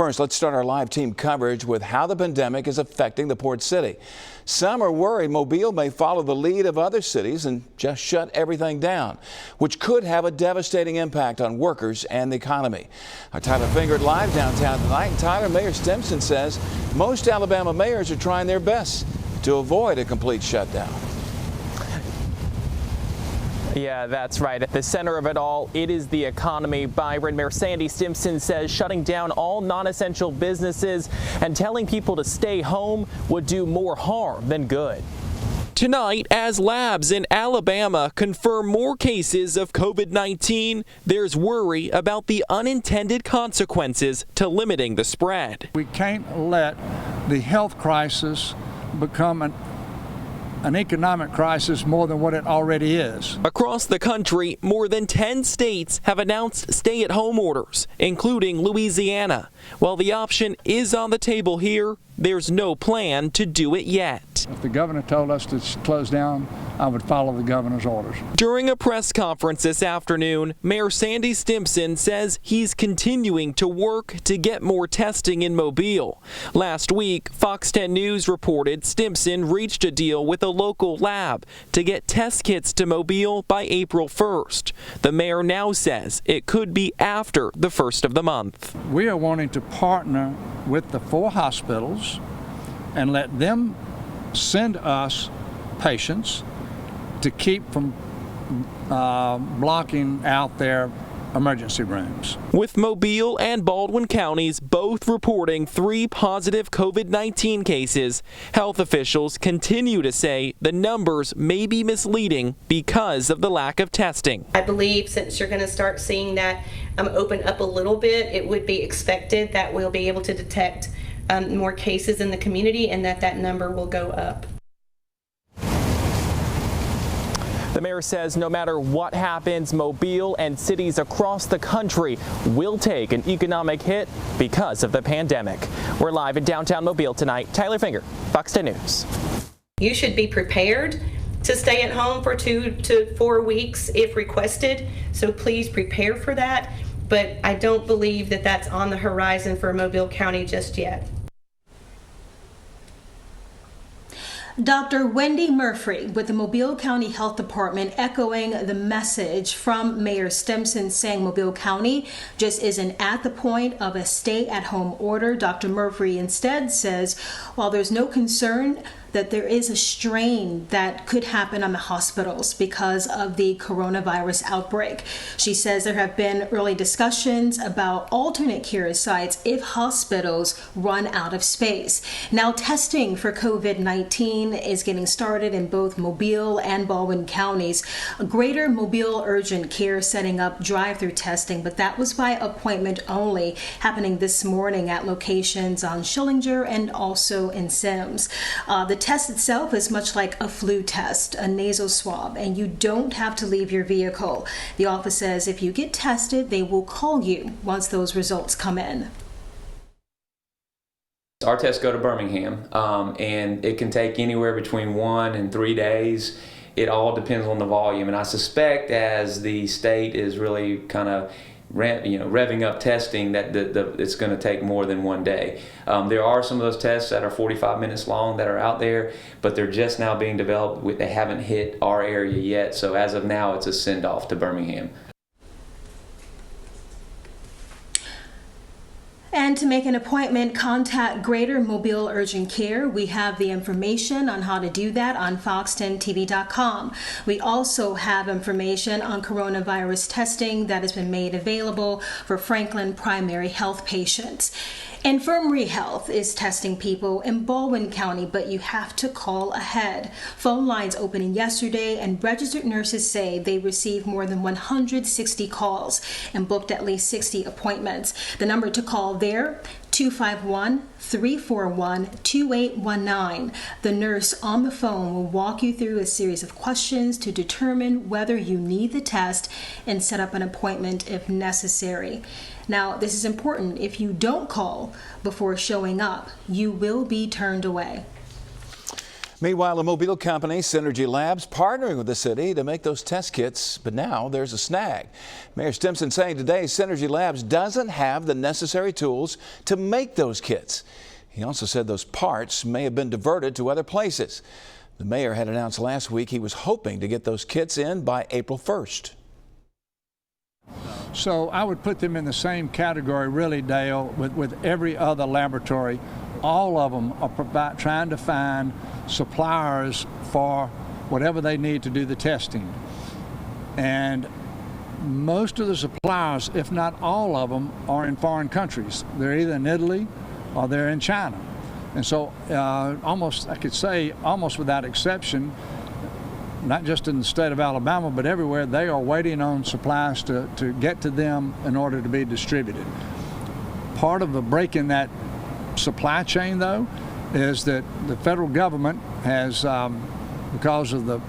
First, let's start our live team coverage with how the pandemic is affecting the port city. Some are worried Mobile may follow the lead of other cities and just shut everything down, which could have a devastating impact on workers and the economy. Our Tyler Fingert live downtown tonight. And Tyler, Mayor Stimson says most Alabama mayors are trying their best to avoid a complete shutdown. Yeah, that's right. At the center of it all, it is the economy. Byron, Mayor Sandy Stimson says shutting down all non-essential businesses and telling people to stay home would do more harm than good. Tonight, as labs in Alabama confirm more cases of COVID-19, there's worry about the unintended consequences to limiting the spread. We can't let the health crisis become an economic crisis more than what it already is. Across the country, more than 10 states have announced stay-at-home orders, including Louisiana. While the option is on the table here, there's no plan to do it yet. If the governor told us to close down, I would follow the governor's orders. During a press conference this afternoon, Mayor Sandy Stimson says he's continuing to work to get more testing in Mobile. Last week, Fox 10 News reported Stimson reached a deal with a local lab to get test kits to Mobile by April 1st. The mayor now says it could be after the 1st of the month. We are wanting to partner with the 4 hospitals and let them send us patients to keep from blocking out their emergency rooms. With Mobile and Baldwin counties both reporting 3 positive COVID-19 cases, health officials continue to say the numbers may be misleading because of the lack of testing. I believe since you're going to start seeing that open up a little bit, it would be expected that we'll be able to detect more cases in the community and that number will go up. The mayor says no matter what happens, Mobile and cities across the country will take an economic hit because of the pandemic. We're live in downtown Mobile tonight. Tyler Fingert, Fox 10 News. You should be prepared to stay at home for 2 to 4 weeks if requested, so please prepare for that. But I don't believe that that's on the horizon for Mobile County just yet. Dr. Wendy Murphy with the Mobile County Health Department echoing the message from Mayor Stimson saying Mobile County just isn't at the point of a stay-at-home order. Dr. Murphy instead says while there's no concern that there is a strain that could happen on the hospitals because of the coronavirus outbreak. She says there have been early discussions about alternate care sites if hospitals run out of space. Now testing for COVID-19 is getting started in both Mobile and Baldwin counties. Greater Mobile Urgent Care setting up drive-through testing, but that was by appointment only, happening this morning at locations on Schillinger and also in Sims. The test itself is much like a flu test, a nasal swab, and you don't have to leave your vehicle. The office says if you get tested, they will call you once those results come in. Our tests go to Birmingham, and it can take anywhere between 1 and 3 days. It all depends on the volume, and I suspect as the state is really kind of revving up testing that it's going to take more than 1 day. There are some of those tests that are 45 minutes long that are out there, but they're just now being developed. They haven't hit our area yet, so as of now it's a send-off to Birmingham. And to make an appointment, contact Greater Mobile Urgent Care. We have the information on how to do that on fox10tv.com. We also have information on coronavirus testing that has been made available for Franklin Primary Health patients. Infirmary Health is testing people in Baldwin County, but you have to call ahead. Phone lines opening yesterday, and registered nurses say they received more than 160 calls and booked at least 60 appointments. The number to call there, 251-341-2819. The nurse on the phone will walk you through a series of questions to determine whether you need the test and set up an appointment if necessary. Now, this is important. If you don't call before showing up, you will be turned away. Meanwhile, a Mobile company, Synergy Labs, partnering with the city to make those test kits, but now there's a snag. Mayor Stimson saying today Synergy Labs doesn't have the necessary tools to make those kits. He also said those parts may have been diverted to other places. The mayor had announced last week he was hoping to get those kits in by April 1st. So I would put them in the same category, really, Dale, with every other laboratory. All of them are trying to find suppliers for whatever they need to do the testing. And most of the suppliers, if not all of them, are in foreign countries. They're either in Italy or they're in China. And so I could say almost without exception, not just in the state of Alabama, but everywhere, they are waiting on supplies to get to them in order to be distributed. Part of the break in that supply chain, though, is that the federal government has, because of the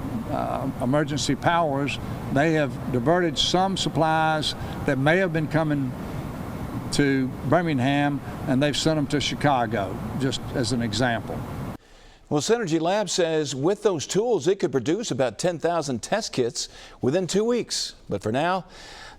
emergency powers, they have diverted some supplies that may have been coming to Birmingham, and they've sent them to Chicago, just as an example. Well, Synergy Labs says with those tools, it could produce about 10,000 test kits within 2 weeks. But for now,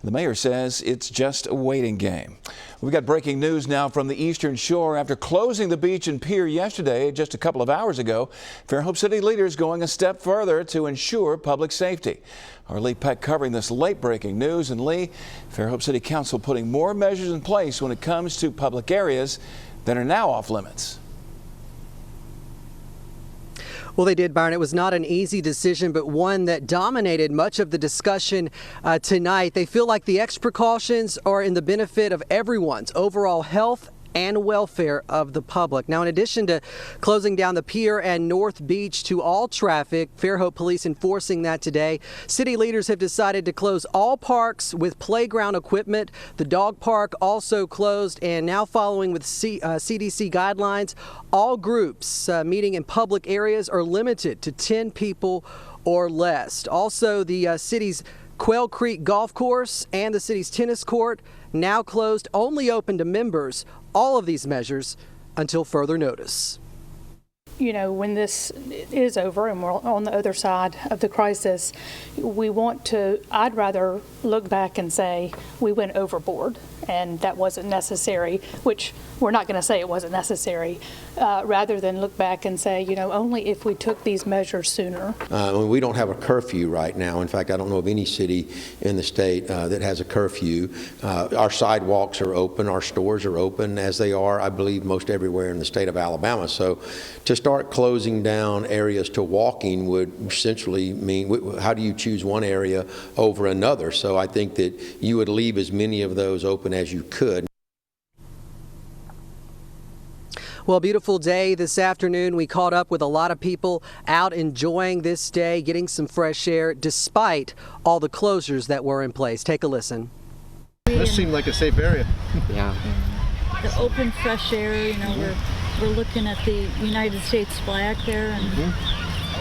the mayor says it's just a waiting game. We've got breaking news now from the Eastern Shore. After closing the beach and pier yesterday, just a couple of hours ago, Fairhope City leaders going a step further to ensure public safety. Our Lee Peck covering this late breaking news. And Lee, Fairhope City Council putting more measures in place when it comes to public areas that are now off limits. Well, they did, Byron. It was not an easy decision, but one that dominated much of the discussion tonight. They feel like the extra precautions are in the benefit of everyone's overall health and welfare of the public. Now, in addition to closing down the pier and North Beach to all traffic, Fairhope Police enforcing that today. City leaders have decided to close all parks with playground equipment. The dog park also closed, and now following with CDC guidelines, all groups meeting in public areas are limited to 10 people or less. Also, the city's Quail Creek Golf Course and the city's tennis court now closed, only open to members. All of these measures until further notice. You know, when this is over and we're on the other side of the crisis, I'd rather look back and say we went overboard and that wasn't necessary, which we're not going to say it wasn't necessary, rather than look back and say, you know, only if we took these measures sooner. We don't have a curfew right now. In fact, I don't know of any city in the state that has a curfew. Our sidewalks are open, our stores are open, as they are, I believe, most everywhere in the state of Alabama. So to start closing down areas to walking would essentially mean, how do you choose one area over another? So I think that you would leave as many of those open as you could. Well, beautiful day this afternoon. We caught up with a lot of people out enjoying this day, getting some fresh air, despite all the closures that were in place. Take a listen. This seemed like a safe area. Yeah. The open, fresh air, you know, we're looking at the United States flag there and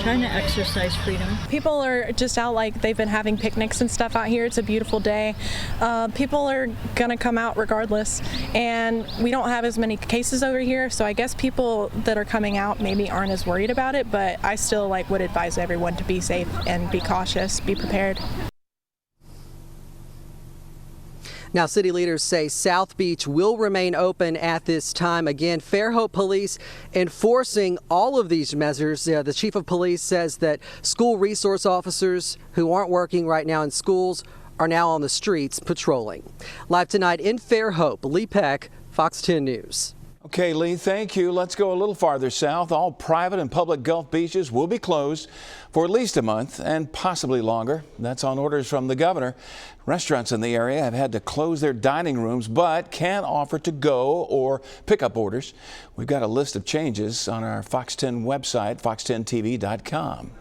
trying to exercise freedom. People are just out, like they've been having picnics and stuff out here. It's a beautiful day. People are gonna come out regardless, and we don't have as many cases over here, so I guess people that are coming out maybe aren't as worried about it, but I still would advise everyone to be safe and be cautious, be prepared. Now, city leaders say South Beach will remain open at this time. Again, Fairhope Police enforcing all of these measures. The chief of police says that school resource officers who aren't working right now in schools are now on the streets patrolling. Live tonight in Fairhope, Lee Peck, Fox 10 News. Okay, Lee, thank you. Let's go a little farther south. All private and public Gulf beaches will be closed for at least a month and possibly longer. That's on orders from the governor. Restaurants in the area have had to close their dining rooms, but can offer to-go or pickup orders. We've got a list of changes on our Fox 10 website, fox10tv.com.